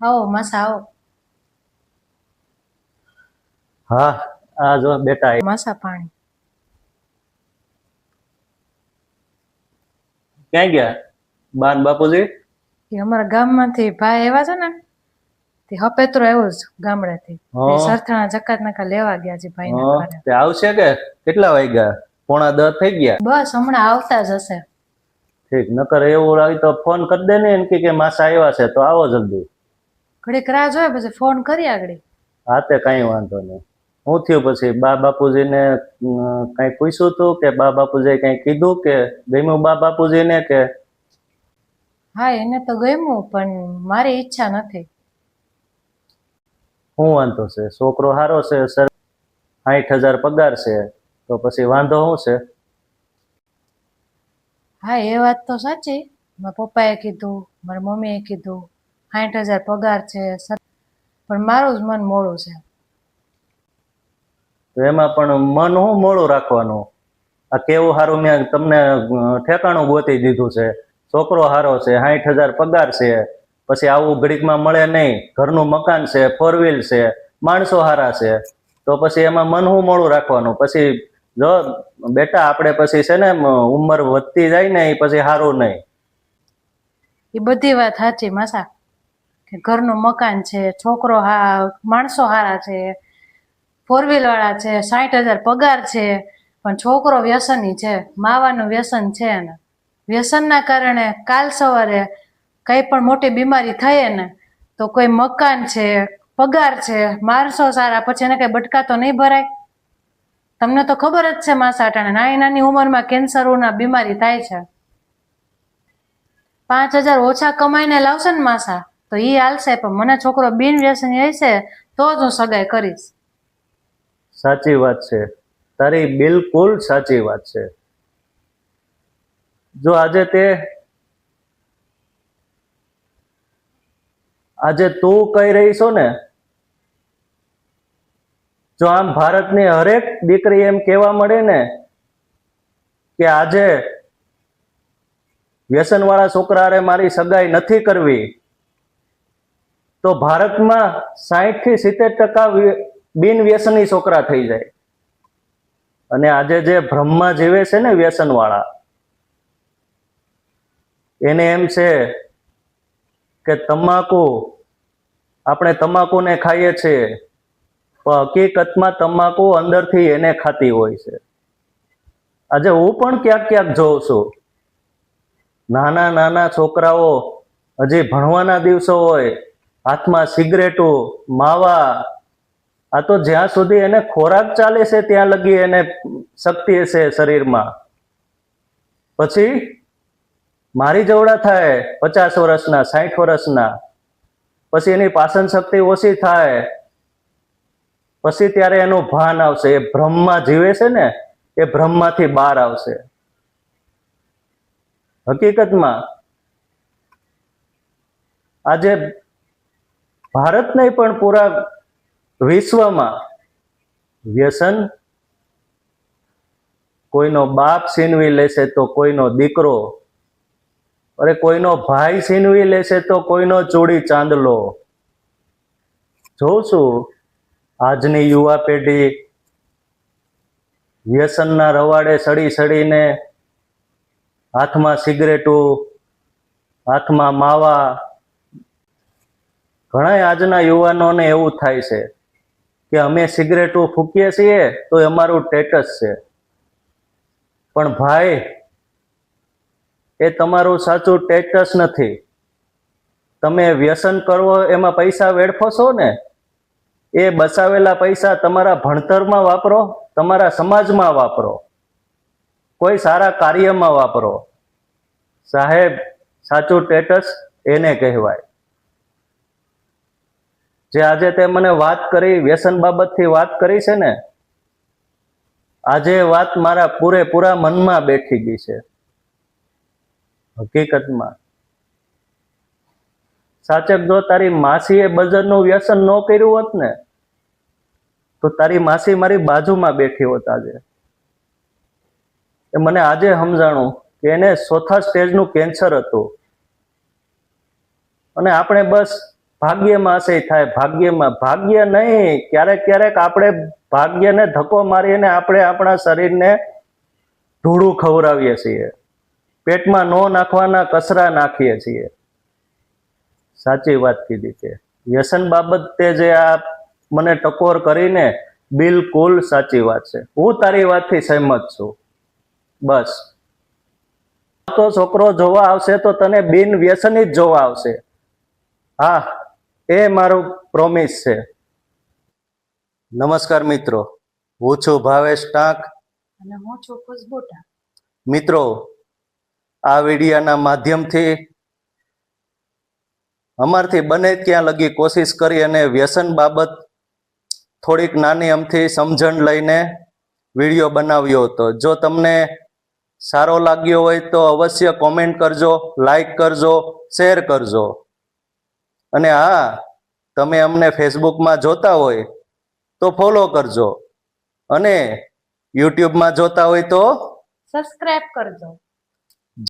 આવો માસા આવો. હા, આ જો બેટા માસા પાણી. ક્યાં ગયા બાન બાપુજી? એ અમારા ગામમાંથી ભાઈ આવ્યા છે ને, તે હપેતરો આવ્યો છે ગામડેથી. તે સરથાણા જકાત નાકા લેવા ગયા છે ભાઈના ઘરે. તે આવશે કે કેટલા વાગ્યા? 9:45 થઈ ગયા. બસ હમણાં આવતા જ હશે. ઠીક, નકર એવું આવી તો ફોન કરી દે ને એમ કે માસા આવ્યા છે તો આવો જલ્દી. ઘડીક રાહ જોય પછી ફોન કરી આગળ. હા, તે કઈ વાંધો નહીં. શું થયું પછી? બા બાપુજીને કઈ પૂછ્યું તું કે બા બાપુજીએ કઈ કીધું કે ગમ્યું બા બાપુજીને કે? હા, એને તો ગમ્યું પણ મારી ઈચ્છા નથી. શું વાંધો છે? છોકરો સારો છે, 60,000 પગાર છે, તો પછી વાંધો શું છે? હા, એ વાત તો સાચી. મારા પપ્પાએ કીધું, મારી મમ્મીએ કીધું 60,000 પગાર છે, પણ મારું જ મન મોડું છે. તો એમાં પણ મન શું મોડું રાખવાનું? આ કેવું સારું મેં તમને ઠેકાણું ગોતી દીધું છે, છોકરો સારો છે, 60,000 પગાર છે, પછી આવું ઘડીકમાં મળે નહીં, ઘરનું મકાન છે, 4 વ્હીલ છે, માણસો સારા છે, તો પછી એમાં મન શું મોડું રાખવાનું? પછી જો બેટા આપણે પછી છે ને ઉંમર વધતી જાય ને એ પછી સારું નહીં. એ બધી વાત સાચી માસા, કે ઘરનું મકાન છે, છોકરો માણસો સારા છે, 4 વ્હીલ વાળા છે, 60,000 પગાર છે, પણ છોકરો વ્યસની છે, માવાનું વ્યસન છે ને. વ્યસનના કારણે કાલ સવારે કઈ પણ મોટી બીમારી થાય ને તો કોઈ મકાન છે, પગાર છે, માણસો સારા, પછી એને કઈ બટકા તો નહીં ભરાય. તમને તો ખબર જ છે માસા, અટાણે નાની નાની ઉંમરમાં કેન્સરોના બીમારી થાય છે. 5,000 ઓછા કમાઈને લાવશે ને માસા તો ઈ હાલશે, પણ મને છોકરો બિન વ્યસની હશે તો જ હું સગાઈ કરીશ. સાચી વાત છે તારી, બિલકુલ સાચી વાત છે. જો આજે તું કહી રહી છો ને, જો આમ ભારતની હરેક દીકરી એમ કહેવા મળે ને કે આજે વ્યસન વાળા છોકરા મારી સગાઈ નથી કરવી, તો ભારતમાં 60 થી 70% બિન વ્યસની છોકરા થઈ જાય. અને આજે જે ભ્રમમાં જીવે છે ને વ્યસન વાળા, એને એમ છે કે આપણે તમાકુને ખાઈએ છીએ, પણ હકીકતમાં તમાકુ અંદરથી એને ખાતી હોય છે. આજે હું પણ ક્યાંક ક્યાંક જોઉં છું, નાના નાના છોકરાઓ હજી ભણવાના દિવસો હોય, હાથમાં સિગરેટો, માવા, આ તો જ્યાં સુધી એને ખોરાક ચાલે છે ત્યાં લગી એને શક્તિ હશે શરીરમાં. પછી મારી જવડા થાય 50 વર્ષના, 60 વર્ષના, પછી એની પાચન શક્તિ ઓછી થાય, પછી ત્યારે એનું ભાન આવશે. એ ભ્રમમાં જીવે છે ને, એ ભ્રમમાંથી બહાર આવશે. હકીકતમાં આજે ભારત નહીં પણ પૂરા વિશ્વમાં વ્યસન કોઈનો બાપ છીનવી લેશે તો કોઈનો દીકરો, અરે કોઈનો ભાઈ છીનવી લેશે તો કોઈનો ચૂડી ચાંદલો. જોઉં છું આજની યુવા પેઢી વ્યસનના રવાડે સડી સડીને હાથમાં સિગરેટો, હાથમાં માવા. ઘણા આજના યુવાનોને એવું થાય છે કે અમે સિગરેટો ફૂંકીએ છીએ તો અમારું સ્ટેટસ છે. પણ ભાઈ, એ તમારું સાચું સ્ટેટસ નથી. તમે વ્યસન કરવો, એમાં પૈસા વેડફો છો ને, એ બચાવેલા પૈસા તમારા ભણતરમાં વાપરો, તમારા સમાજમાં વાપરો, કોઈ સારા કાર્યમાં વાપરો. સાહેબ, સાચું સ્ટેટસ એને કહેવાય. જે આજે તે મને વાત કરી, વ્યસન બાબતથી વાત કરી છે ને, આજે વાત મારા પૂરેપૂરા મનમાં બેઠી ગઈ છે. હકીકતમાં સાચક, જો તારી માસીએ બજરનું વ્યસન ન કર્યું હોત ને, તો તારી માસી મારી બાજુમાં બેઠી હોત આજે. એ મને આજે સમજાણું કે એને 4થા સ્ટેજનું કેન્સર હતું, અને આપણે બસ ભાગ્યમાં હશે થાય, ભાગ્યમાં. ભાગ્ય નહીં, ક્યારેક ક્યારેક આપણે ભાગ્યને ધક્કો મારીને આપણે આપણા શરીરને ધૂળું ખવડાવીએ છીએ, પેટમાં નો નાખવાના કચરા નાખીએ છીએ. સાચી વાત કીધી છે. વ્યસન બાબતે જે આ મને ટકોર કરીને બિલકુલ સાચી વાત છે. હું તારી વાતથી સહેમત છું. બસ તો છોકરો જોવા આવશે તો તને બિન વ્યસની જ જોવા આવશે. હા, એ મારું પ્રોમિસ છે. નમસ્કાર મિત્રો, હું છું ભાવેશ ટાંક અને હું છું ખુશ્બુ ટાંક. મિત્રો, આ વિડીયાના માધ્યમથી અમારથી બને ત્યાં લગી કોશિશ કરી અને વ્યસન બાબત થોડીક નાની અમથી સમજણ લઈને વિડીયો બનાવ્યો હતો. જો તમને સારો લાગ્યો હોય તો અવશ્ય કોમેન્ટ કરજો, લાઈક કરજો, શેર કરજો. અને હા, તમે અમને ફેસબુકમાં જોતા હોય તો ફોલો કરજો, અને યુટ્યુબમાં જોતા હોય તો સબસ્ક્રાઇબ કરજો.